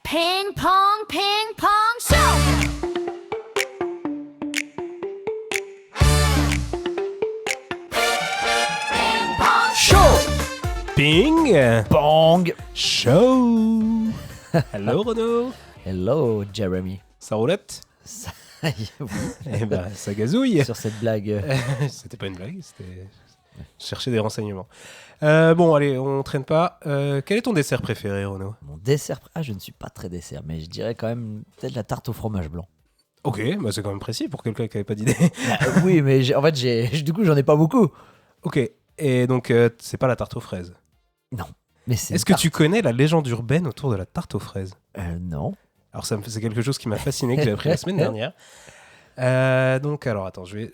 Ping pong show. Ping Bang. Show. Hello Renaud. Hello Jeremy. Ça roulette? Ça, oui, Eh ben, ça gazouille. sur cette blague. C'était pas une blague, c'était... Je cherchais des renseignements. Bon, allez, on traîne pas. Quel est ton dessert préféré, Renaud? Mon dessert. Ah, je ne suis pas très dessert, mais je dirais quand même peut-être la tarte au fromage blanc. Ok, bah c'est quand même précis pour quelqu'un qui avait pas d'idée. Oui, mais en fait, du coup, j'en ai pas beaucoup. Ok, et donc c'est pas la tarte aux fraises. Non. Mais c'est Est-ce que tu connais la légende urbaine autour de la tarte aux fraises? Non. Alors c'est quelque chose qui m'a fasciné, que j'ai appris la semaine dernière. Donc alors attends, je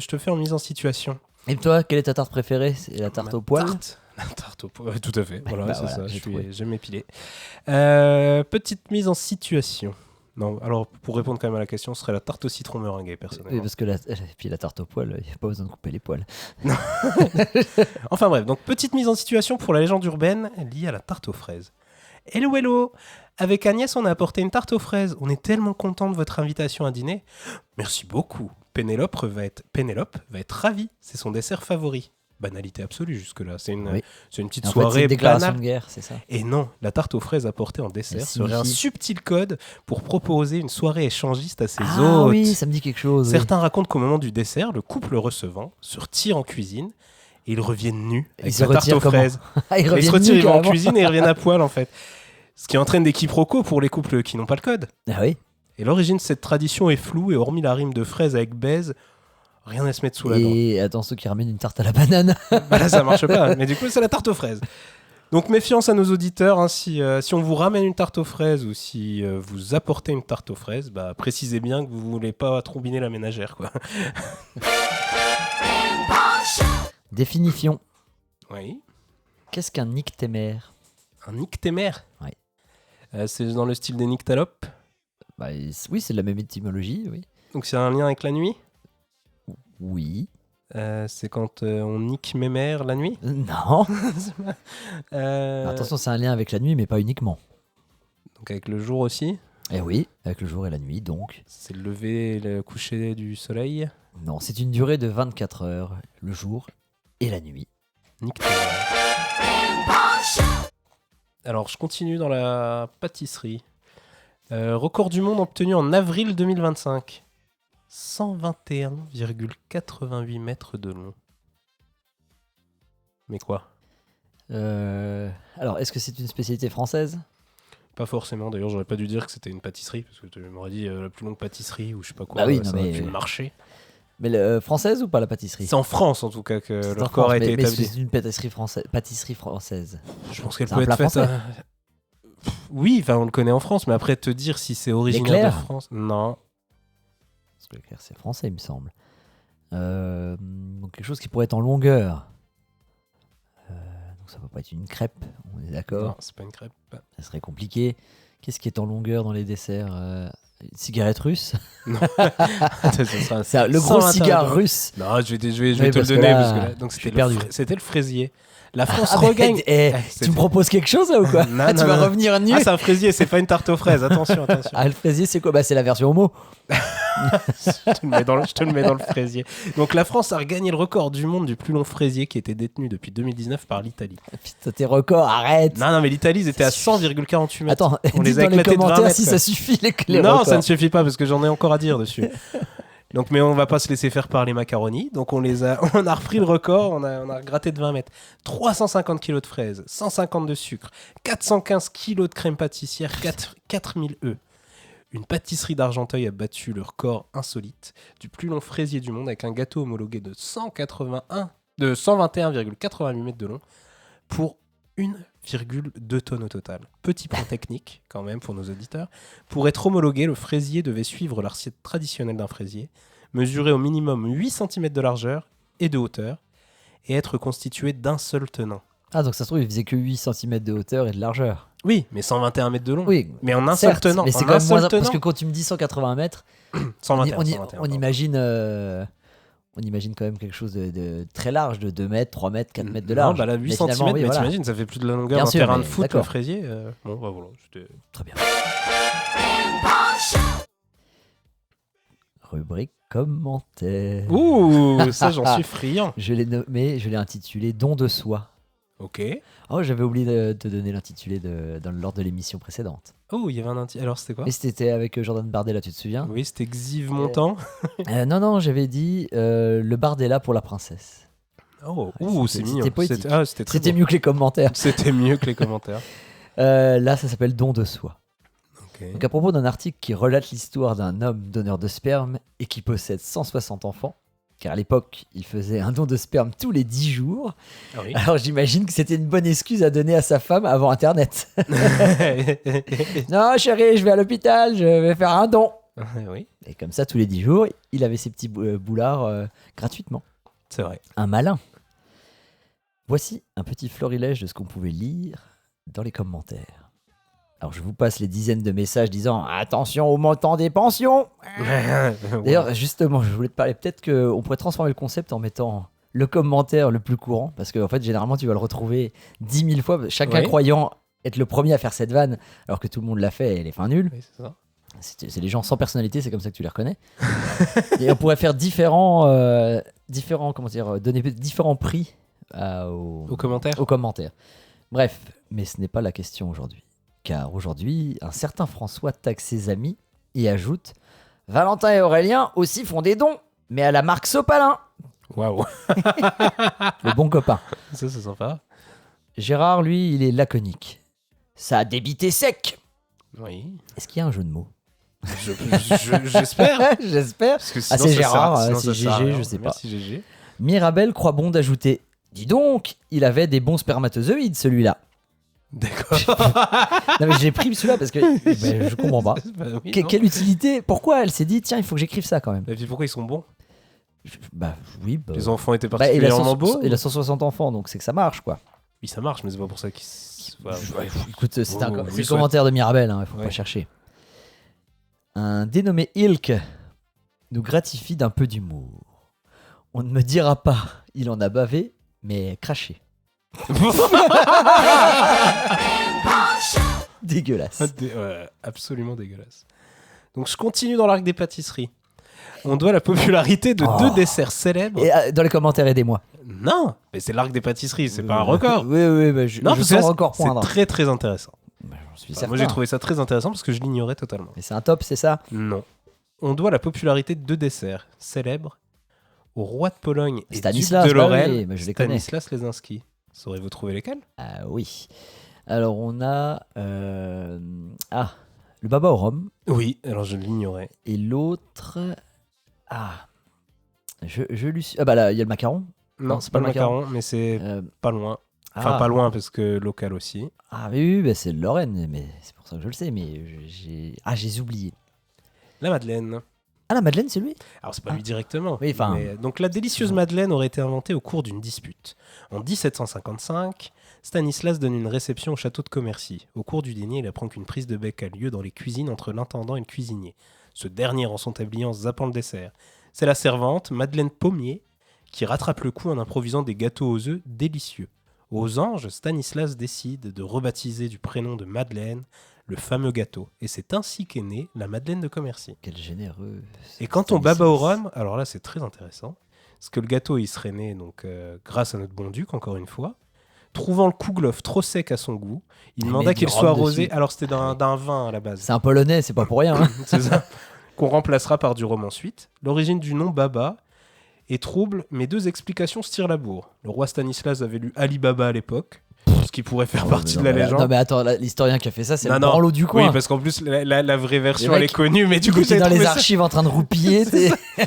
te fais en mise en situation. Et toi, quelle est ta tarte préférée? C'est la tarte Ma au poil? La tarte au poil, tout à fait. Voilà, Bah c'est voilà, ça, j'ai trouvé. j'aime m'épiler. Petite mise en situation. Non, alors pour répondre quand même à la question, ce serait la tarte au citron meringuée, Oui, personnellement. parce que puis la tarte au poil, il n'y a pas besoin de couper les poils. Enfin bref, donc petite mise en situation pour la légende urbaine liée à la tarte aux fraises. Hello, hello! Avec Agnès, on a apporté une tarte aux fraises. On est tellement content de votre invitation à dîner. Merci beaucoup. Pénélope va être ravie. C'est son dessert favori. Banalité absolue jusque-là. C'est une petite En fait, c'est soirée une déclaration banale. de guerre, c'est ça? Et non, la tarte aux fraises apportée en dessert Elle serait un signifie- subtil code pour proposer une soirée échangiste à ses Ah hôtes. oui, ça me dit quelque chose. Certains racontent qu'au moment du dessert, le couple recevant se retire en cuisine et ils reviennent nus Ils avec se la tarte retirent aux comment? fraises. Ah, ils Ils se reviennent retirent, nus, ils vont en carrément. cuisine et ils reviennent à poil en fait. Ce qui entraîne des quiproquos pour les couples qui n'ont pas le code. Ah oui. Et l'origine de cette tradition est floue et hormis la rime de fraises avec baise, rien à se mettre sous la dent. Et attends, ceux qui ramènent une tarte à la banane. Bah là ça marche pas, mais du coup c'est la tarte aux fraises. Donc méfiance à nos auditeurs, hein, si on vous ramène une tarte aux fraises ou si vous apportez une tarte aux fraises, bah, précisez bien que vous voulez pas trombiner la ménagère, quoi. Définition. Oui. Qu'est-ce qu'un nyctémère? Un nyctémère. Ouais. C'est dans le style des nyctalopes. Bah, oui, c'est de la même étymologie, oui. Donc c'est un lien avec la nuit. Oui. C'est quand on nique mes mères la nuit. Non. Euh, Attention, c'est un lien avec la nuit, mais pas uniquement. Donc avec le jour aussi. Eh oui, avec le jour et la nuit, donc. C'est le lever et le coucher du soleil. Non, c'est une durée de 24 heures, le jour et la nuit. Nyctémère. Alors je continue dans la pâtisserie. Record du monde obtenu en avril 2025. 121,88 mètres de long. Mais quoi? Alors, est-ce que c'est une spécialité française? Pas forcément, d'ailleurs j'aurais pas dû dire que c'était une pâtisserie, parce que tu m'aurais dit la plus longue pâtisserie ou je sais pas quoi, Bah oui, ça non, aurait mais- pu marcher. Mais française ou pas la pâtisserie? C'est en France en tout cas que C'est le en record France, a été mais établi. c'est une pâtisserie française. Je pense qu'elle c'est peut un être plat faite... français. Oui, enfin on le connaît en France, mais après te dire si c'est originaire de L'éclair France... Non. Parce que l'éclair, c'est français, il me semble. Donc quelque chose qui pourrait être en longueur. Donc ça peut pas être une crêpe, on est Non, d'accord. c'est pas une crêpe. Ça serait compliqué. Qu'est-ce qui est en longueur dans les desserts? Une cigarette russe? C'est le gros 121. cigare russe. Non, je vais Oui, te le parce que donner, là, parce que là, donc je suis c'était perdu. c'était le fraisier. La France Ah, mais, regagne... tu me proposes quelque chose là ou quoi? Non, Tu non, vas non. revenir nu? Ah, c'est un fraisier, c'est pas une tarte aux fraises, attention, attention. Ah, le fraisier, c'est quoi? Bah, c'est la version homo. Je te le mets dans le fraisier. Donc la France a regagné le record du monde du plus long fraisier qui était détenu depuis 2019 par l'Italie. Putain, tes records, arrête. Non, mais l'Italie, ils étaient à Ça suffit. 100,48 mètres. Attends, On dites les a dans les éclatés de 20 commentaires mètres, si quoi. ça suffit les Non, records. ça ne suffit pas parce que j'en ai encore à dire dessus. Donc, mais on va pas se laisser faire par les macaronis. Donc on a repris le record, on a gratté de 20 mètres. 350 kilos de fraises, 150 de sucre, 415 kilos de crème pâtissière, 4000 œufs. Une pâtisserie d'Argenteuil a battu le record insolite du plus long fraisier du monde avec un gâteau homologué de 121,88 mètres de long pour 1,2 tonnes au total. Petit point technique quand même pour nos auditeurs. Pour être homologué, le fraisier devait suivre la recette traditionnelle d'un fraisier, mesurer au minimum 8 cm de largeur et de hauteur et être constitué d'un seul tenant. Ah, donc ça se trouve, il faisait que 8 cm de hauteur et de largeur. Oui, mais 121 mètres de long. Oui, Mais en un certes, seul tenant. mais c'est En quand un même seul moins. tenant. Parce que quand tu me dis 180 mètres, 121, on 121, on pardon. imagine. On imagine quand même quelque chose de très large, de 2 mètres, 3 mètres, 4 mètres de Non, large. bah là, 8 Mais cm, finalement, oui, mais voilà. t'imagines, ça fait plus de la longueur Bien d'un sûr, terrain de mais foot, le d'accord. fraisier. Bon, bah voilà. Très bien. Ping-pong show. Rubrique commentaire. Ouh, ça, j'en suis friand. Je l'ai nommé, je l'ai intitulé Don de soi. Ok. Oh, j'avais oublié de te donner l'intitulé lors de l'émission précédente. Oh, il y avait un Alors, c'était quoi? Mais c'était avec Jordan Bardella, tu te souviens? Oui, c'était Xiv Montand. Non, j'avais dit le Bardella pour la princesse. Oh, Ouais, ouh, c'était- c'est mignon. c'était poétique. C'était très C'était beau. mieux que les commentaires. C'était mieux que les commentaires. Là, ça s'appelle Don de soi. Ok. Donc, à propos d'un article qui relate l'histoire d'un homme donneur de sperme et qui possède 160 enfants, car à l'époque, il faisait un don de sperme tous les 10 jours. Ah oui. Alors, j'imagine que c'était une bonne excuse à donner à sa femme avant Internet. Non, chérie, je vais à l'hôpital, je vais faire un don. Oui, Et comme ça, tous les 10 jours, il avait ses petits boulards gratuitement. c'est vrai. Un malin. Voici un petit florilège de ce qu'on pouvait lire dans les commentaires. Alors, je vous passe les dizaines de messages disant « Attention au montant des pensions !» D'ailleurs, justement, je voulais te parler, peut-être qu'on pourrait transformer le concept en mettant le commentaire le plus courant, parce qu'en fait, généralement, tu vas le retrouver 10 000 fois, chacun Oui. croyant être le premier à faire cette vanne, alors que tout le monde l'a fait et elle est fin nulle. Oui, c'est ça. C'est les gens sans personnalité, c'est comme ça que tu les reconnais. Et on pourrait faire différents comment dire, donner différents prix Aux commentaires. aux commentaires. Bref, mais ce n'est pas la question aujourd'hui. Car aujourd'hui, un certain François taxe ses amis et ajoute « Valentin et Aurélien aussi font des dons, mais à la marque Sopalin, Waouh, le bon copain. ça c'est sympa. Gérard, lui, il est laconique. Ça a débité sec. Oui. Est-ce qu'il y a un jeu de mots? J'espère. J'espère. Parce que Ah, sinon, c'est ça Gérard, sert- sinon, c'est ça sert à GG, rien. je sais pas. Merci GG. Mirabel croit bon d'ajouter « Dis donc, il avait des bons spermatozoïdes, celui-là. D'accord. » Non mais j'ai pris celui-là parce que ben, je comprends pas. Bah oui, non. Quelle utilité? Pourquoi elle s'est dit tiens, il faut que j'écrive ça quand même? Et puis pourquoi ils sont bons? Bah oui. Bah, Les enfants étaient bah, il a particulièrement beaux? il a 160 enfants, donc c'est que ça marche quoi. Oui, ça marche, mais c'est pas pour ça qu'ils. Voilà. Écoute, c'est Oh, un oui, commentaire de Mirabel, il faut Ouais. pas chercher. Un dénommé Ilk nous gratifie d'un peu d'humour. On ne me dira pas, il en a bavé, mais craché. Dégueulasse. Absolument dégueulasse. Donc je continue dans l'arc des pâtisseries. On doit la popularité de Oh. 2 desserts célèbres. Et dans les commentaires, aidez-moi. Non, mais c'est l'arc des pâtisseries, c'est pas un record. Oui, bah, je Non, parce que sens là, record c'est poindre. très très intéressant. Bah, j'en suis Enfin, certain. moi j'ai trouvé ça très intéressant parce que je l'ignorais totalement. Mais c'est un top, c'est ça? Non. On doit la popularité de 2 desserts célèbres au roi de Pologne et Stanislas, duc de bah Lorraine, oui, bah je les connais. Stanislas Lesinski. Saurez-vous trouver lesquels? Ah oui. Alors on a le baba au rhum Oui, alors je l'ignorais. et l'autre je lui suis... Ah bah là, il y a le macaron. Non, c'est pas le macaron, mais c'est Euh, pas loin. Enfin, pas loin parce que local aussi. Ah oui, bah, c'est le Lorraine, mais c'est pour ça que je le sais, mais j'ai oublié. La Madeleine. Ah la Madeleine, c'est lui? Alors, c'est pas Ah. lui directement. Oui, enfin- mais- donc, la délicieuse Madeleine aurait été inventée au cours d'une dispute. En 1755, Stanislas donne une réception au château de Commercy. Au cours du dîner, il apprend qu'une prise de bec a lieu dans les cuisines entre l'intendant et le cuisinier. Ce dernier rend son tablier en zappant le dessert. C'est la servante, Madeleine Pommier, qui rattrape le coup en improvisant des gâteaux aux œufs délicieux. Aux anges, Stanislas décide de rebaptiser du prénom de Madeleine le fameux gâteau. Et c'est ainsi qu'est née la Madeleine de Commercy. Quel généreux. Et quand on baba Stanislas. au rhum, alors là c'est très intéressant, parce que le gâteau il serait né donc grâce à notre bon duc encore une fois, trouvant le kouglof trop sec à son goût, il Il demanda met du qu'il rhum soit arrosé. dessus. Alors c'était d'un vin à la base, C'est un Polonais, c'est pas pour rien. Hein. c'est ça, qu'on remplacera par du rhum ensuite. L'origine du nom Baba est trouble, mais 2 explications se tirent la bourre. Le roi Stanislas avait lu Ali Baba à l'époque, ce qui pourrait faire partie de la légende. Non mais attends, l'historien qui a fait ça, c'est Non, le non. branlot du coin. Oui, parce qu'en plus la vraie version Le elle mec, est connue, mais du Il coup était j'ai dans trouvé les ça- archives en train de roupiller.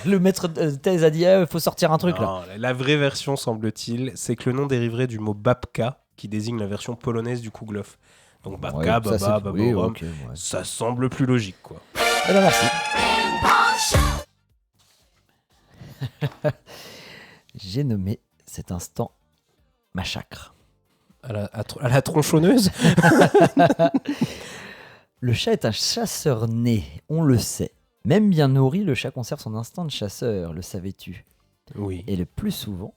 Le maître de thèse a dit il faut sortir un truc là. Non, la vraie version, semble-t-il, c'est que le nom dériverait du mot babka, qui désigne la version polonaise du kouglof. Donc babka, Ouais, baba, ça, c'est- baba oui, au rhum, ok, ouais. ça semble plus logique, quoi. Eh ben, merci. J'ai nommé cet instant massacre. À la tronçonneuse. Le chat est un chasseur né, on le sait. Même bien nourri, le chat conserve son instinct de chasseur, le savais-tu? Oui, Et le plus souvent,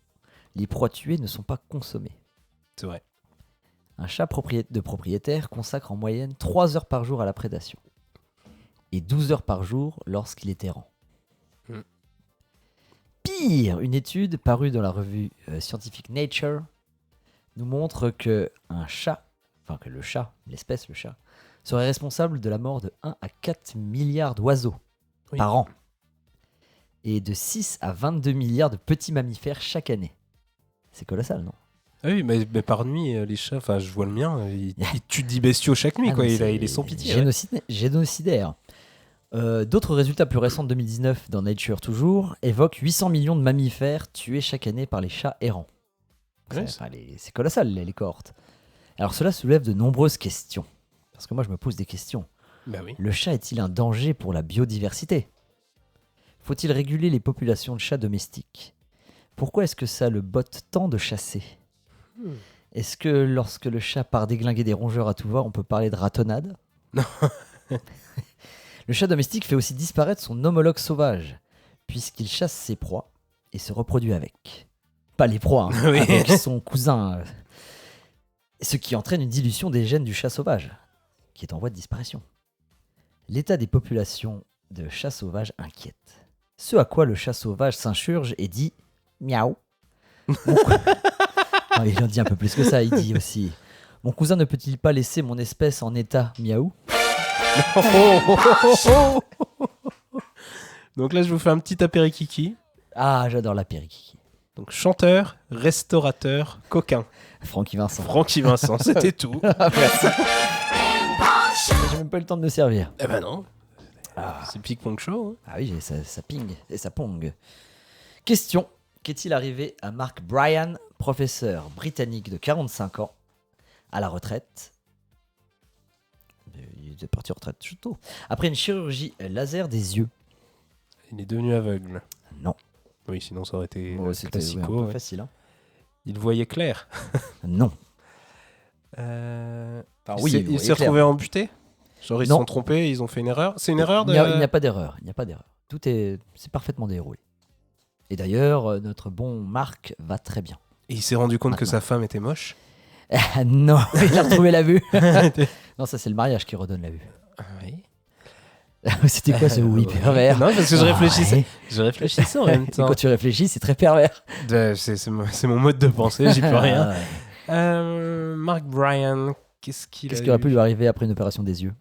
les proies tuées ne sont pas consommées. c'est vrai. Un chat de propriétaire consacre en moyenne 3 heures par jour à la prédation. Et 12 heures par jour lorsqu'il est errant. Mm. Pire, une étude parue dans la revue scientifique Nature nous montre que le chat, l'espèce le chat, serait responsable de la mort de 1 à 4 milliards d'oiseaux Oui. par an. Et de 6 à 22 milliards de petits mammifères chaque année. C'est colossal, non? Ah oui, mais par nuit, les chats, enfin, je vois le mien, il tue 10 bestiaux chaque nuit, Ah quoi. non, Il est sans pitié. Ouais. Génocidaire. D'autres résultats plus récents de 2019 dans Nature toujours évoquent 800 millions de mammifères tués chaque année par les chats errants. Ouais, C'est colossal les cohortes. Alors cela soulève de nombreuses questions. Parce que moi je me pose des questions. Bah oui. Le chat est-il un danger pour la biodiversité? Faut-il réguler les populations de chats domestiques? Pourquoi est-ce que ça le botte tant de chasser? Est-ce que lorsque le chat part déglinguer des rongeurs à tout va, on peut parler de ratonnade? Non. Le chat domestique fait aussi disparaître son homologue sauvage, puisqu'il chasse ses proies et se reproduit avec. Pas les proies, hein, Oui. avec son cousin. Ce qui entraîne une dilution des gènes du chat sauvage, qui est en voie de disparition. L'état des populations de chats sauvages inquiète. Ce à quoi le chat sauvage s'insurge et dit « miaou ». Ah, il en dit un peu plus que ça, il dit aussi « Mon cousin ne peut-il pas laisser mon espèce en état miaou ?» Donc là, je vous fais un petit apérikiki. Ah, j'adore la périkiki. Donc chanteur, restaurateur, coquin. Francky Vincent. Francky Vincent, c'était tout. Merci. Ping pong show. J'ai même pas eu le temps de me servir. Eh ben non. C'est Ping Pong Show. Hein. Ah oui, ça ping et ça pong. Question. Qu'est-il arrivé à Mark Bryan, professeur britannique de 45 ans, à la retraite? Il est parti en retraite tôt. Après une chirurgie laser des yeux. Il est devenu aveugle. Non. Oui, sinon ça aurait été C'était un classico. peu Ouais. facile. Hein. Il voyait clair. Non. Enfin, oui, il s'est retrouvé amputé. Genre ils se Non. sont trompés, ils ont fait une erreur. C'est une erreur de. Il n'y a pas d'erreur. Il n'y a pas d'erreur. C'est parfaitement déroulé. Et d'ailleurs, notre bon Marc va très bien. Et il s'est rendu compte que Maintenant. sa femme était moche. Ah non, il a retrouvé la vue. Non, ça c'est le mariage qui redonne la vue. Oui. C'était quoi ce oui pervers? Non, parce que je réfléchissais. Ouais. Je réfléchissais en même Et temps. quand tu réfléchis, c'est très pervers. C'est mon mode de pensée, j'y peux rien. Ah ouais. Mark Bryan, qu'est-ce qu'il a Qu'est-ce qui aurait eu pu lui arriver après une opération des yeux?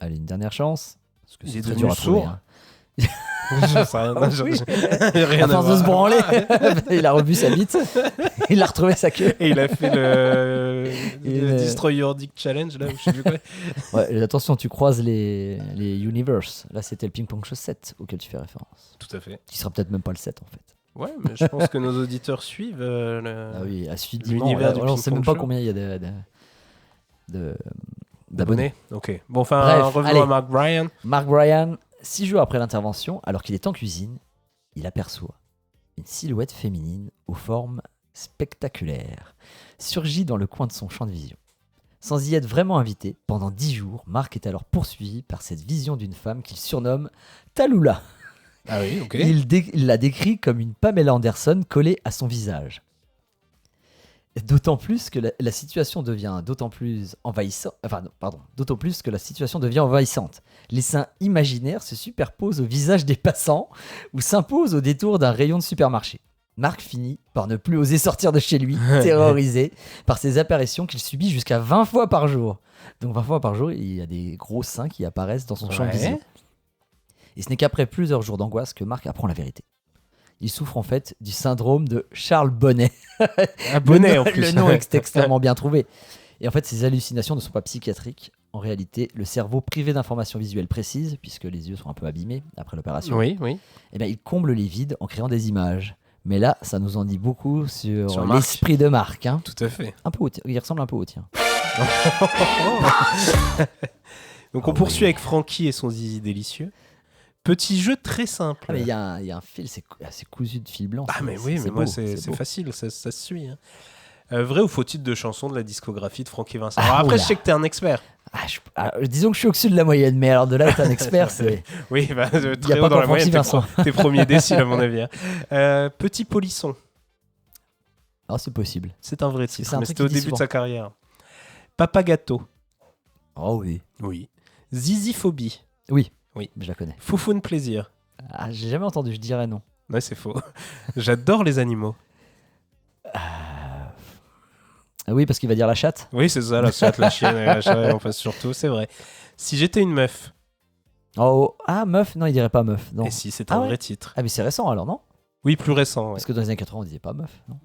Allez, une dernière chance. Parce que Il c'est est très devenu dur à trouver, sourd. hein. J'en sais rien. Oh, j'ai oui. rien À force de se voir. branler, il a revu sa bite. Il a retrouvé sa queue. Et il a fait le Et Destroy Your Dick Challenge, là, ou je sais plus quoi. Ouais, attention, tu croises les Universe. Là, c'était le Ping Pong Show 7 auquel tu fais référence. Tout à fait. Qui sera peut-être même pas le 7 en fait. Ouais, mais je pense que nos auditeurs suivent le... Ah oui, assurément. l'univers du On Ping sait Pong même pas Show. combien il y a d'abonnés. d'abonnés. Ok. Bon, enfin, Bref, revenons allez. à Mark Bryan. Mark Bryan, 6 jours après l'intervention, alors qu'il est en cuisine, il aperçoit une silhouette féminine aux formes spectaculaires, surgit dans le coin de son champ de vision. Sans y être vraiment invité, pendant 10 jours, Mark est alors poursuivi par cette vision d'une femme qu'il surnomme Tallulah. Ah oui, ok. Il la décrit comme une Pamela Anderson collée à son visage. D'autant plus que la situation devient d'autant plus envahissante. Enfin, non, pardon. D'autant plus que la situation devient envahissante. Les seins imaginaires se superposent au visage des passants ou s'imposent au détour d'un rayon de supermarché. Marc finit par ne plus oser sortir de chez lui, terrorisé par ces apparitions qu'il subit jusqu'à 20 fois par jour. Donc 20 fois par jour, il y a des gros seins qui apparaissent dans son champ de Ouais. vision. Et ce n'est qu'après plusieurs jours d'angoisse que Marc apprend la vérité. Il souffre en fait du syndrome de Charles Bonnet. Abonné en Le plus. nom est extrêmement bien trouvé. Et en fait, ces hallucinations ne sont pas psychiatriques. En réalité, le cerveau privé d'informations visuelles précises, puisque les yeux sont un peu abîmés après l'opération, Oui, oui. eh bien, il comble les vides en créant des images. Mais là, ça nous en dit beaucoup sur Sur Marc. l'esprit de Marc. Hein. Tout à fait. Un peu il ressemble un peu au tien. Donc on poursuit avec Francky et son zizi délicieux. Petit jeu très simple. Ah, mais il y a un fil, c'est cousu de fil blanc. Ah, mais oui, mais beau, moi c'est beau. facile, ça se suit. Hein. Vrai ou faux titre de chanson de la discographie de Francky Vincent? Ah, Alors après, oula. je sais que t'es un expert. Disons que je suis au-dessus de la moyenne, mais alors de là être un expert, c'est... Oui, bah, Y a très pas haut dans qu'en la moyenne, Francky Vincent. t'es premier décile à mon avis. Petit Polisson, Ah, c'est possible. c'est un vrai C'est titre, un mais truc c'était au qu'il dit début de souvent. sa carrière. Papa Gâteau, Oh oui. oui. Ziziphobie, Oui. Oui. Je la connais. Foufoune Plaisir. Ah, j'ai jamais entendu, je dirais non. Ouais, c'est faux. J'adore les animaux. Ah oui, parce qu'il va dire la chatte. Oui, c'est ça, la chatte, la chienne et la chatte, on passe surtout, c'est vrai. Si j'étais une meuf, Oh, ah, meuf. Non, il dirait pas meuf. Non. et si, c'est un Ah ouais. vrai titre. Ah, mais c'est récent alors, non? Oui, plus récent, ouais. Parce que dans les années 80, on disait pas meuf. Non.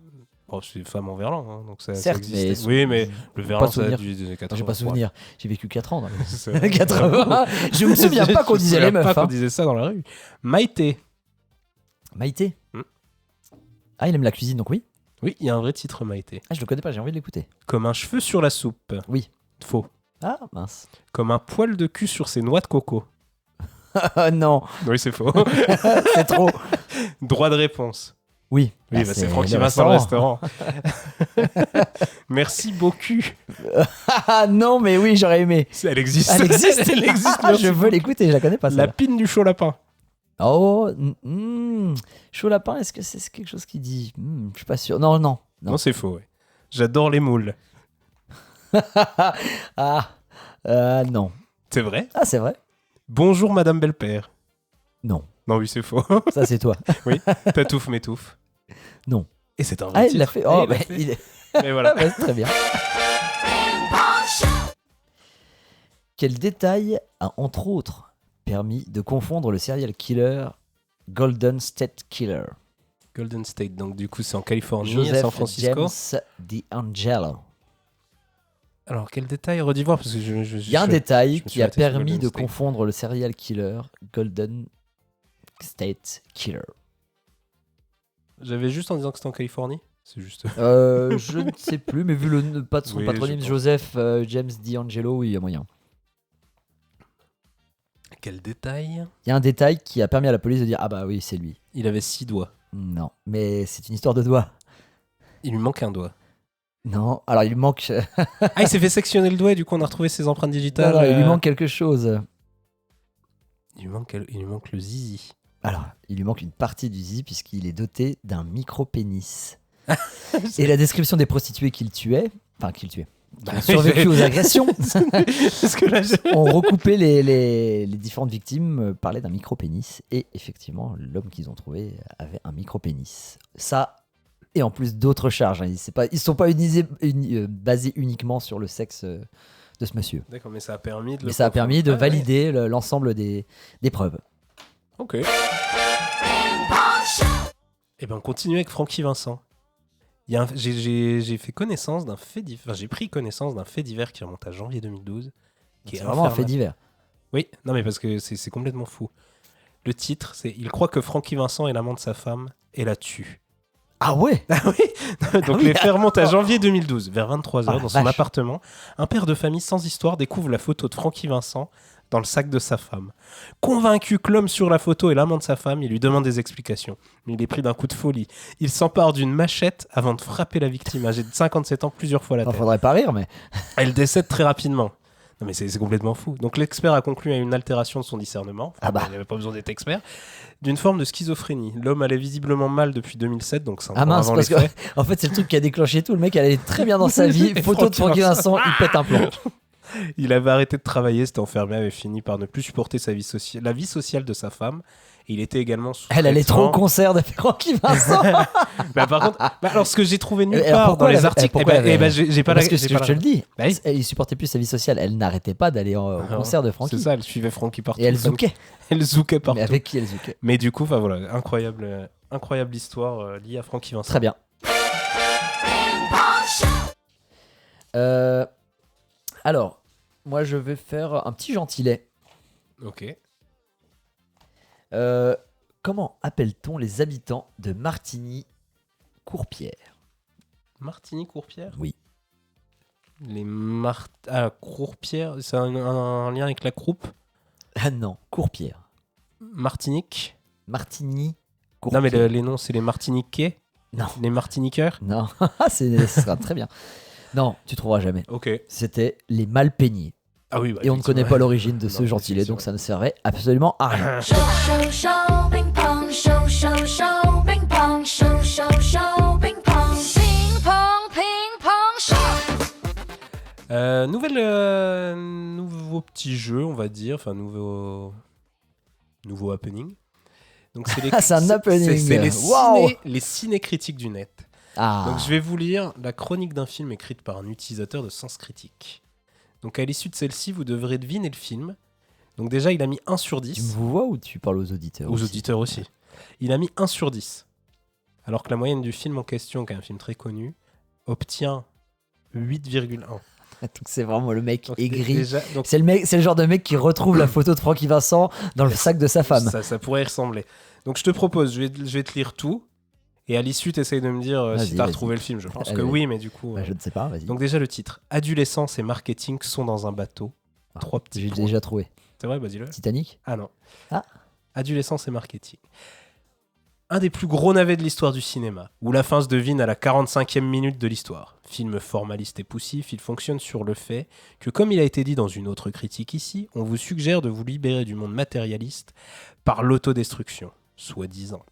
Bon, c'est femme en verlan, hein, donc ça Certes, existait. mais... Oui, mais le verlan, ça souvenir. date des années 80. J'ai pas souvenir. J'ai vécu 4 ans dans les C'est- 80. Je me souviens pas qu'on Je me disait les souviens pas meufs. qu'on hein. disait ça dans la rue. Maïté. Maïté. Hmm. Ah, il aime la cuisine, donc oui. Oui, il y a un vrai titre Maïté. Ah, je le connais pas, j'ai envie de l'écouter. Comme un cheveu sur la soupe. Oui. Faux. Ah, mince. Comme un poil de cul sur ses noix de coco. Ah non, Oui, c'est faux. c'est trop. Droit de réponse. Oui. Oui, Ah, bah, c'est Francky Vincent le restaurant. Merci beaucoup. Ah non, mais oui, j'aurais aimé. Elle existe. Elle existe. Elle existe. Ah, merci je veux l'écouter, je la connais pas La ça. pine du chaud lapin. Oh, chaud lapin, est-ce que c'est quelque chose qui dit Je suis pas sûr. Non. Non, c'est faux. Ouais. J'adore les moules. Non. C'est vrai. Ah, c'est vrai. Bonjour Madame Belle-Père. Non, Non, oui, c'est faux. ça c'est toi. Tatouf m'étouffe. Non. Et c'est un vrai Ah, il titre. l'a fait. Et Oh, il l'a bah, fait. il est... Mais voilà. Ah, bah, c'est très bien. Quel détail a entre autres permis de confondre le serial killer Golden State Killer Golden State, donc du coup c'est en Californie, à Joseph San Francisco. James DiAngelo. Alors quel détail redis-moi parce que Il y a un détail je me suis qui a arrêté sur permis Golden de State. confondre le serial killer Golden State Killer. J'avais juste en disant que c'était en Californie. C'est juste. Je ne sais plus, mais vu le pas de son Oui, patronyme je pense. Joseph James DiAngelo, oui, il y a moyen. Quel détail. Il y a un détail qui a permis à la police de dire ah bah oui, c'est lui. Il avait 6 doigts. Non, mais c'est une histoire de doigts. Il lui manque un doigt. Non, alors il lui manque. Ah, il s'est fait sectionner le doigt et du coup on a retrouvé ses empreintes digitales. Non, il lui manque quelque chose. Il lui manque le zizi. Alors, il lui manque une partie du zizi puisqu'il est doté d'un micro-pénis. Et la description des prostituées qu'il tuait, qui ont survécu aux agressions, Parce que là, ont recoupé les différentes victimes, parlaient d'un micro-pénis. Et effectivement, l'homme qu'ils ont trouvé avait un micro-pénis. Ça, et en plus d'autres charges. Hein. Ils ne sont pas basés uniquement sur le sexe de ce monsieur. D'accord, mais ça a permis de. Mais ça a permis de Ah, ouais. valider l'ensemble des preuves. Ok. Et ben on continue avec Francky Vincent. J'ai fait connaissance d'un fait divers. Enfin, j'ai pris connaissance d'un fait divers qui remonte à janvier 2012. Qui C'est est vraiment un fait infernal. divers. Oui, non mais parce que c'est complètement fou. Le titre, c'est Il croit que Francky Vincent est l'amant de sa femme et la tue. Ah ouais. Ah oui. Donc oui, les faits remontent à janvier 2012, vers 23h, Ah, la dans son vache. appartement. Un père de famille sans histoire découvre la photo de Francky Vincent dans le sac de sa femme. Convaincu que l'homme sur la photo est l'amant de sa femme, il lui demande des explications. Mais il est pris d'un coup de folie. Il s'empare d'une machette avant de frapper la victime, âgée de 57 ans, plusieurs fois la Il tête. faudrait pas rire, mais. Elle décède très rapidement. Non mais c'est complètement fou. Donc l'expert a conclu à une altération de son discernement. Ah bah. Il n'avait pas besoin d'être expert. D'une forme de schizophrénie. L'homme allait visiblement mal depuis 2007, donc c'est Ah encore mince, avant parce les que faits. en fait, c'est le truc qui a déclenché tout. Le mec allait très bien dans sa vie. Et Photo de Francky Vincent, il pète un plomb. Il avait arrêté de travailler, s'était enfermé, avait fini par ne plus supporter sa vie sociale, la vie sociale de sa femme. Et il était également sous Elle allait trop au concert de Francky Vincent. Bah, par contre, alors ce que j'ai trouvé nulle Et alors, part pourquoi dans elle les avait- articles, pourquoi elle avait- j'ai pas Parce la. que j'ai je pas te la- le dis, Bah oui. il supportait plus sa vie sociale. Elle n'arrêtait pas d'aller au concert de Francky. C'est ça, elle suivait Francky partout. Et elle zoukait. Elle zoukait partout. Mais avec qui elle zoukait? Mais du coup, enfin voilà, incroyable histoire liée à Francky Vincent. Très bien. Alors, moi je vais faire un petit gentillet. Ok. Comment appelle-t-on les habitants de Martigny-Courpierre? Martigny-Courpierre. Oui. Courpierre, c'est un lien avec la croupe. Ah non, Courpierre. Martinique. Martigny-Courpierre. Non mais les noms, c'est les Martiniquais. Non. Les Martiniqueurs. Non, ce sera très bien. Non, tu trouveras jamais. Ok. C'était les Malpeignés. Ah oui, bah, Et on ne connaît pas l'origine de ce Non, gentilé, donc effectivement. ça ne servait absolument à rien. Show, show, show, ping pong, show, show, show, ping pong, show, show, show, ping pong, ping pong, show. Nouveau petit jeu, on va dire, enfin nouveau happening. Donc c'est les, Ah, c'est un happening. c'est les, Waouh. les ciné-critiques du net. Ah, Donc je vais vous lire la chronique d'un film écrite par un utilisateur de Sens Critique. Donc à l'issue de celle-ci, vous devrez deviner le film. Donc déjà, il a mis 1 sur tu me 10. vois ou tu parles aux auditeurs Aux aussi auditeurs aussi. Il a mis 1 sur 10. Alors que la moyenne du film en question, qui est un film très connu, obtient 8,1. Donc c'est vraiment le mec Donc, aigri. déjà, donc, C'est le genre de mec qui retrouve la photo de Francky Vincent dans le sac de sa femme. ça pourrait y ressembler. Donc je te propose, je vais te lire tout. Et à l'issue, tu essayes de me dire si Vas-y, tu as vas-y. retrouvé le film. Je pense Allez, que vas-y. oui, mais du coup... Bah, je ne sais pas, vas-y. Donc déjà le titre. Adolescence et marketing sont dans un bateau. Ah, 3 petits J'ai points. déjà trouvé. C'est vrai, bah dis-le. Titanic. Ah non. Ah. Adolescence et marketing. Un des plus gros navets de l'histoire du cinéma, où la fin se devine à la 45e minute de l'histoire. Film formaliste et poussif, il fonctionne sur le fait que, comme il a été dit dans une autre critique ici, on vous suggère de vous libérer du monde matérialiste par l'autodestruction, soi-disant.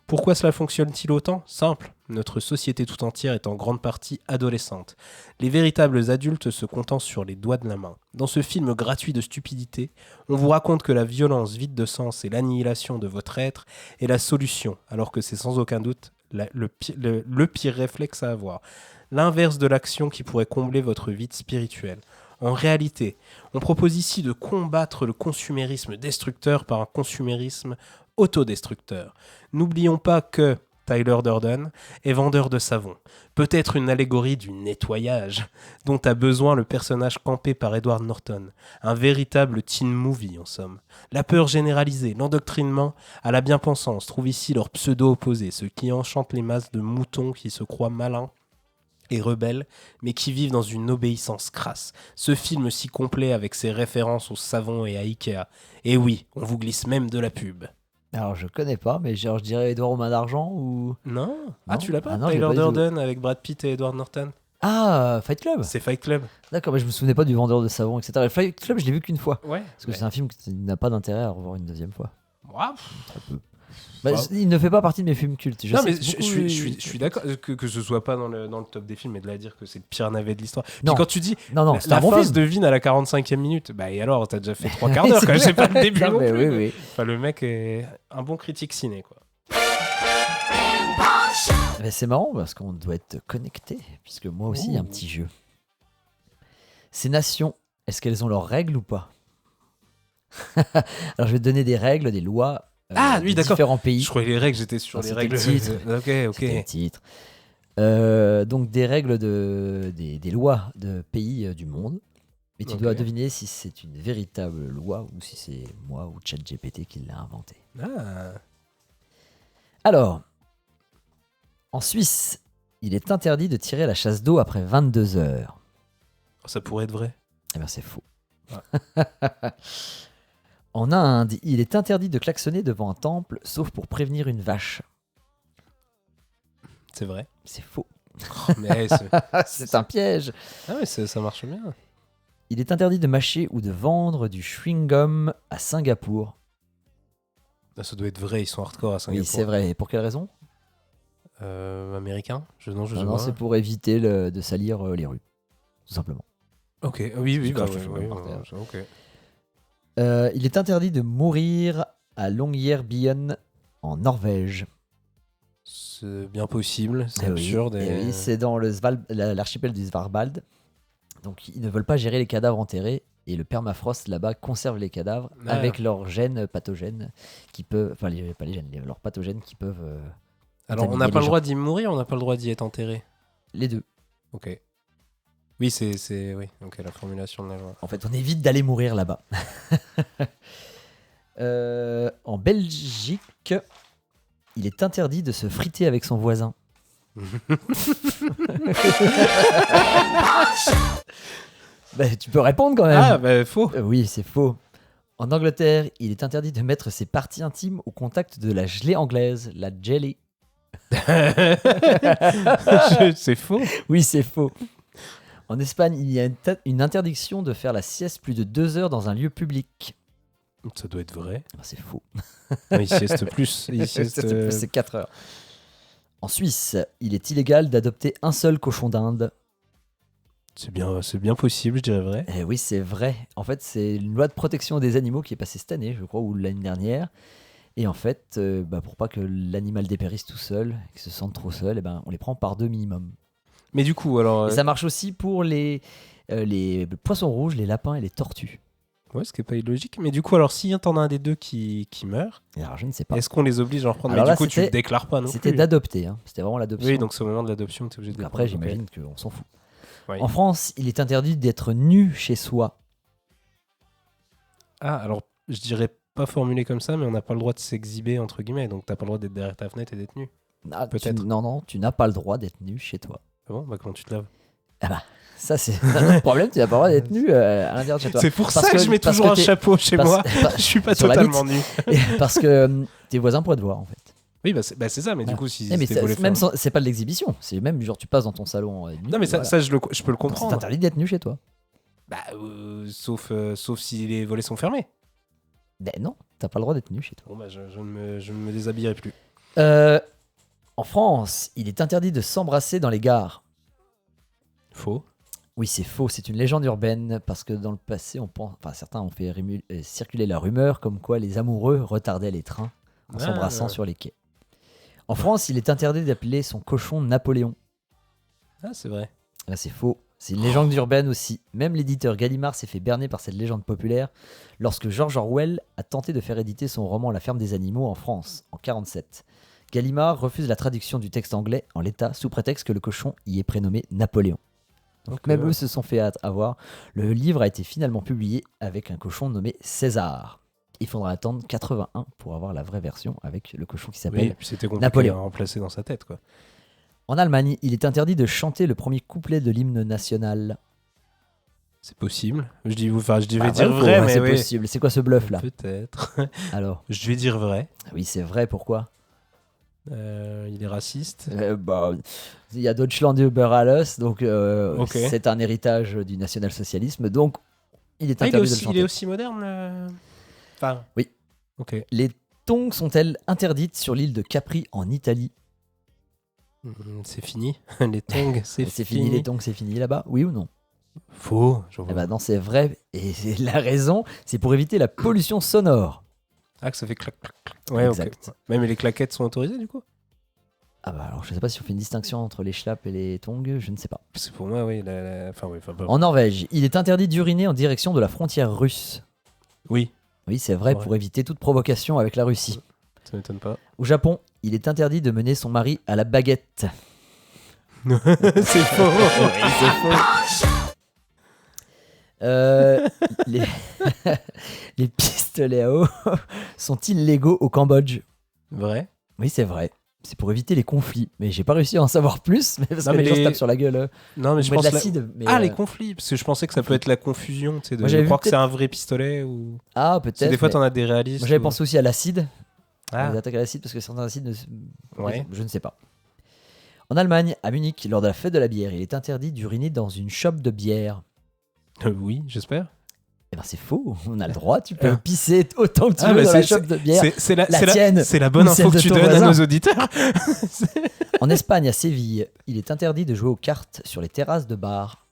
Pourquoi cela fonctionne-t-il autant ? Simple, notre société tout entière est en grande partie adolescente. Les véritables adultes se contentent sur les doigts de la main. Dans ce film gratuit de stupidité, on vous raconte que la violence vide de sens et l'annihilation de votre être est la solution, alors que c'est sans aucun doute le pire réflexe à avoir. L'inverse de l'action qui pourrait combler votre vide spirituel. En réalité, on propose ici de combattre le consumérisme destructeur par un consumérisme autodestructeur. N'oublions pas que Tyler Durden est vendeur de savon. Peut-être une allégorie du nettoyage dont a besoin le personnage campé par Edward Norton. Un véritable teen movie en somme. La peur généralisée, l'endoctrinement à la bien-pensance trouvent ici leur pseudo-opposé, ce qui enchante les masses de moutons qui se croient malins et rebelles, mais qui vivent dans une obéissance crasse. Ce film si complet avec ses références au savon et à Ikea. Et oui, on vous glisse même de la pub. Alors je connais pas, mais genre je dirais Edouard aux mains d'argent ou. Non. Ah, Non. tu l'as pas, Ah non, je l'ai Tyler pas du tout. Durden avec Brad Pitt et Edward Norton. Ah, Fight Club. C'est Fight Club. D'accord, mais je me souvenais pas du vendeur de savon, etc. Le Fight Club, je l'ai vu qu'une fois. Ouais. Parce que c'est un film qui n'a pas d'intérêt à revoir une deuxième fois. Ouah. Très peu. Bah, Bah. il ne fait pas partie de mes films cultes. Non, sais mais que je beaucoup- suis d'accord que ce soit pas dans le top des films, mais de là à dire que c'est le pire navet de l'histoire. Puis Non. quand tu dis Non, la, c'est un bon fin film. se devine à la 45e minute, bah et alors, t'as déjà fait 3 quarts d'heure quand même, c'est pas le début Non, non mais plus. oui, oui. Enfin, le mec est un bon critique ciné, quoi. Mais c'est marrant parce qu'on doit être connecté, puisque moi aussi, il y a un Ouh. petit jeu. Ces nations, est-ce qu'elles ont leurs règles ou pas? Alors je vais te donner des règles, des lois Ah, oui, de d'accord. différents pays. Je croyais les règles, j'étais sur Non, les c'était règles. le titre. Ok. C'était le titre. Donc des règles des lois de pays du monde. Mais tu Ok. dois deviner si c'est une véritable loi ou si c'est moi ou ChatGPT qui l'a inventé. Ah. Alors, en Suisse, il est interdit de tirer la chasse d'eau après 22 heures. Ça pourrait être vrai. Eh bien, c'est faux. En Inde, il est interdit de klaxonner devant un temple, sauf pour prévenir une vache. C'est vrai. C'est faux. Mais c'est- C'est un piège. ah ouais, ça marche bien. Il est interdit de mâcher ou de vendre du chewing-gum à Singapour. Ah, ça doit être vrai, ils sont hardcore à Singapour. Oui, c'est vrai. Et pour quelle raison? Américain Non, je sais Non, pas. c'est pour éviter de salir les rues. Tout simplement. Ok, oui, Tu bah craches ouais, le chewing-gum par terre. ok. Il est interdit de mourir à Longyearbyen en Norvège. C'est bien possible, c'est Eh oui, absurde. eh oui, c'est dans l'archipel du Svalbard. Donc ils ne veulent pas gérer les cadavres enterrés et le permafrost là-bas conserve les cadavres Ah. avec leurs gènes pathogènes qui peuvent, enfin pas les gènes, leurs pathogènes qui peuvent. Alors, on contaminer n'a les pas le gens. droit d'y mourir, on n'a pas le droit d'y être enterré. Les deux. Ok. Oui, oui. Ok, la formulation de la loi. En fait, on évite d'aller mourir là-bas. En Belgique, il est interdit de se friter avec son voisin. Bah, tu peux répondre quand même. Ah, bah, faux. Oui, c'est faux. En Angleterre, il est interdit de mettre ses parties intimes au contact de la gelée anglaise, la jelly. C'est faux. Oui, c'est faux. En Espagne, il y a une interdiction de faire la sieste plus de 2 heures dans un lieu public. Ça doit être vrai. Ah, c'est faux. Non, il sieste plus. Il sieste, C'est 4 heures. En Suisse, il est illégal d'adopter un seul cochon d'Inde. c'est bien possible, je dirais vrai. Eh oui, c'est vrai. En fait, c'est une loi de protection des animaux qui est passée cette année, je crois, ou l'année dernière. Et en fait, pour pas que l'animal dépérisse tout seul, qu'il se sente trop seul, on les prend par 2 minimum. Mais du coup, alors. Et ça marche aussi pour les poissons rouges, les lapins et les tortues. Ouais, ce qui n'est pas illogique. Mais du coup, alors, si t'en as un des deux qui meurt, Et alors, je ne sais pas. est-ce qu'on les oblige à en reprendre? Alors Mais là, du coup, tu c'était- ne déclares pas non C'était plus. d'adopter, hein. C'était vraiment l'adoption. Oui, donc c'est au moment de l'adoption que tu es obligé de Donc les après, prendre. j'imagine qu'on s'en fout. Ok. Ouais. En France, il est interdit d'être nu chez soi. Ah, alors, je dirais pas formulé comme ça, mais on n'a pas le droit de s'exhiber, entre guillemets. Donc, t'as pas le droit d'être derrière ta fenêtre et d'être nu. Ah, Peut-être. Non, tu n'as pas le droit d'être nu chez toi. Ah bon? Bah, comment tu te laves? Ça, c'est un autre problème. Tu n'as pas le droit d'être nu à l'intérieur de chez toi. C'est pour Parce ça que je mets parce toujours un t'es- chapeau chez parce- moi. pa- Je suis pas sur la totalement nu. parce que tes voisins pourraient te voir, en fait. Oui, bah c'est ça, mais du Ah. coup, si Eh, mais c'était volé même faire- c'est pas de l'exhibition. C'est même genre, tu passes dans ton salon. Nu, Non, mais ça, voilà. ça je peux le Donc, c'est comprendre. interdit d'être nu chez toi. Bah, sauf si les volets sont fermés. Ben non, t'as pas le droit d'être nu chez toi. Bon, bah, je ne me déshabillerai plus. En France, il est interdit de s'embrasser dans les gares. Faux. Oui, c'est faux, c'est une légende urbaine parce que dans le passé, certains ont fait circuler la rumeur comme quoi les amoureux retardaient les trains en Ah. s'embrassant sur les quais. En France, il est interdit d'appeler son cochon Napoléon. Ah, c'est vrai. Là, c'est faux. C'est une légende urbaine aussi. Même l'éditeur Gallimard s'est fait berner par cette légende populaire lorsque George Orwell a tenté de faire éditer son roman La ferme des animaux en France, en 1947. Gallimard refuse la traduction du texte anglais en l'état sous prétexte que le cochon y est prénommé Napoléon. Donc même eux se sont fait avoir. Le livre a été finalement publié avec un cochon nommé César. Il faudra attendre 81 pour avoir la vraie version avec le cochon qui Oui, s'appelle et puis c'était compliqué Napoléon. à remplacer dans sa tête, quoi. En Allemagne, il est interdit de chanter le premier couplet de l'hymne national. C'est possible. Je vais Bah, dire vrai ou faux? vrai, Ouais, mais c'est oui. possible. C'est quoi ce bluff là? Peut-être. Alors, Je vais dire vrai. oui, c'est vrai, pourquoi? Il est raciste. Il y a Deutschland über alles, donc Ok. c'est un héritage du national-socialisme, donc il est Ah, interdit de le il chanter. est aussi moderne. Enfin. Oui. Ok. Les tongs sont-elles interdites sur l'île de Capri en Italie? C'est fini. Les tongs, c'est fini les tongs, c'est fini là-bas? Oui ou non? Faux. Eh ben non, c'est vrai, et la raison, c'est pour éviter la pollution sonore. Ah, que ça fait clac, clac, clac. Ouais, Exact. ok. Même les claquettes sont autorisées, du coup? Ah bah alors je sais pas si on fait une distinction entre les schlaps et les tongs, je ne sais pas. Parce que pour moi, oui. En Norvège, il est interdit d'uriner en direction de la frontière russe. Oui, Oui, c'est vrai, Ouais. pour éviter toute provocation avec la Russie. ça m'étonne pas. Au Japon, il est interdit de mener son mari à la baguette. C'est faux. Oui, c'est faux. Les... les pistolets à eau sont illégaux au Cambodge. Vrai. Oui, c'est vrai. C'est pour éviter les conflits. Mais j'ai pas réussi à en savoir plus, mais parce Non, que mais les gens se les- tapent sur la gueule. Non, mais je Ou mettent pense. de l'acide. Mais, Ah, les conflits. Parce que je pensais que ça peut être la confusion. Tu sais, Moi, je j'avais crois vu que c'est un vrai pistolet ou. Ah, Parce que peut-être. des fois, mais t'en as des réalistes. Moi, j'avais ou- pensé aussi à l'acide. Ah, Les attaques à l'acide, parce que certains acides Ouais. Je ne sais pas. En Allemagne, à Munich, lors de la fête de la bière, il est interdit d'uriner dans une shop de bière. Oui, j'espère. Eh ben c'est faux, on a le droit, tu peux pisser autant que tu Ah, veux bah, dans la c'est- shop de bière. C'est la, La c'est la- tienne c'est la bonne ou celle info que de tu ton donnes à voisin. nos auditeurs. En Espagne, à Séville, il est interdit de jouer aux cartes sur les terrasses de bars.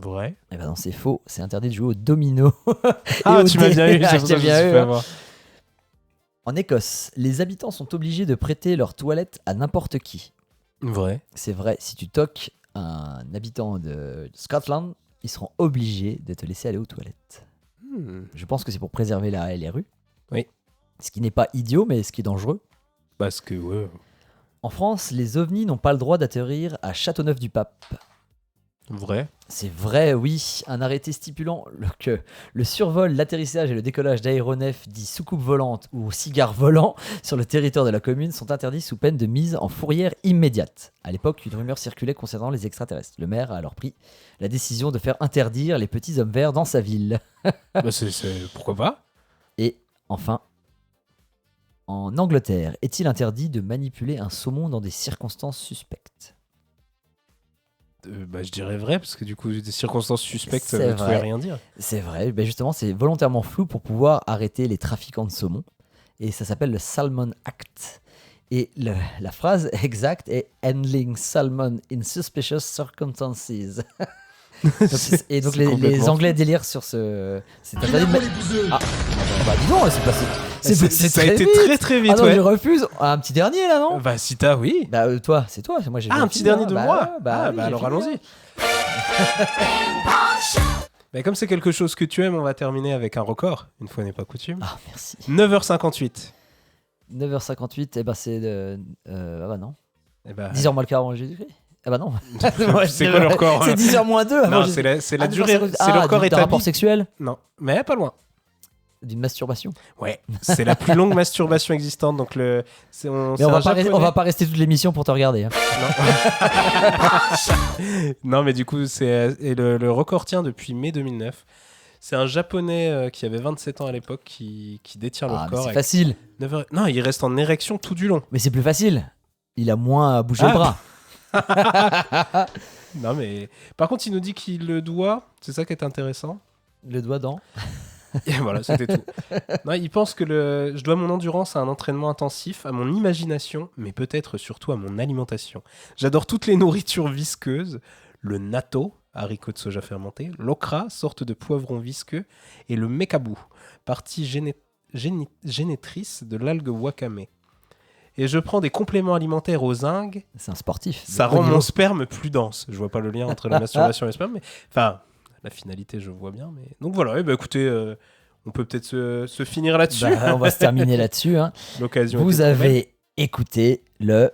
Vrai. Eh ben non, c'est faux, c'est interdit de jouer au domino. Ah, au tu m'as dé. bien eu. Ah, C'est pour je ça t'ai que je me bien suis eu, fait hein. avoir. En Écosse, les habitants sont obligés de prêter leurs toilettes à n'importe qui. Vrai. C'est vrai, si tu toques un habitant de Scotland, ils seront obligés de te laisser aller aux toilettes. Je pense que c'est pour préserver les rues. Oui. Ce qui n'est pas idiot, mais ce qui est dangereux. Parce que, ouais. En France, les ovnis n'ont pas le droit d'atterrir à Châteauneuf-du-Pape. Vrai. C'est vrai, oui. Un arrêté stipulant que le survol, l'atterrissage et le décollage d'aéronefs dits soucoupes volantes ou cigares volants sur le territoire de la commune sont interdits sous peine de mise en fourrière immédiate. À l'époque, une rumeur circulait concernant les extraterrestres. Le maire a alors pris la décision de faire interdire les petits hommes verts dans sa ville. Bah, pourquoi pas? Et enfin, en Angleterre, est-il interdit de manipuler un saumon dans des circonstances suspectes? Je dirais vrai, parce que du coup, des circonstances suspectes, ça C'est ne pouvait vrai. rien dire. C'est vrai, ben justement, c'est volontairement flou pour pouvoir arrêter les trafiquants de saumon. Et ça s'appelle le Salmon Act. Et la phrase exacte est Handling salmon in suspicious circumstances. Et donc C'est les complètement Anglais délirent sur ce. C'est interdit de mettre. Ah, bah dis donc, c'est passé. Ça a été vite. très très vite, Ah non, ouais. je refuse. Ah, un petit dernier là, non Bah, si t'as, oui. Bah toi, c'est toi. Moi j'ai Ah, bien un petit fini, dernier hein. de Bah, moi. ouais, bah, oui, j'ai alors fini, allons-y. hein. Mais comme c'est quelque chose que tu aimes, on va terminer avec un record, une fois n'est pas coutume. Ah merci. 9h58. 9h58, et ben c'est ah bah non. Eh ben, 10h moins le quart avant Jésus-Christ. Ah bah non. c'est quoi le record C'est 10h moins 2 avant Non, Jésus-Christ. c'est la Ah, durée, 9h58. c'est le record d'un établi. rapport sexuel, Non, mais pas loin. d'une masturbation. Ouais, c'est la plus longue masturbation existante. Donc Mais c'est on un va Japonais. pas rester toute l'émission pour te regarder. Hein. Non, mais du coup, et le record tient depuis mai 2009. C'est un Japonais qui avait 27 ans à l'époque qui détient le Ah, mais record. c'est avec facile. 9 heures. Non, il reste en érection tout du long. Mais c'est plus facile. Il a moins à bouger Ah. le bras. Non, mais par contre, il nous dit qu'il le doit. C'est ça qui est intéressant. Le doigt dans. Et voilà, c'était tout. Non, il pense que je dois mon endurance à un entraînement intensif, à mon imagination, mais peut-être surtout à mon alimentation. J'adore toutes les nourritures visqueuses, le natto, haricot de soja fermenté, l'okra, sorte de poivron visqueux, et le mekabu, partie génétrice de l'algue wakame. Et je prends des compléments alimentaires au zinc, C'est un sportif. ça De haut rend niveau. mon sperme plus dense. Je vois pas le lien entre la masturbation et le sperme, mais enfin, la finalité, je vois bien. Mais donc voilà. Et écoutez, on peut peut-être se finir là-dessus. Bah, on va se terminer là-dessus. Hein. L'occasion. Vous était trop belle. avez écouté le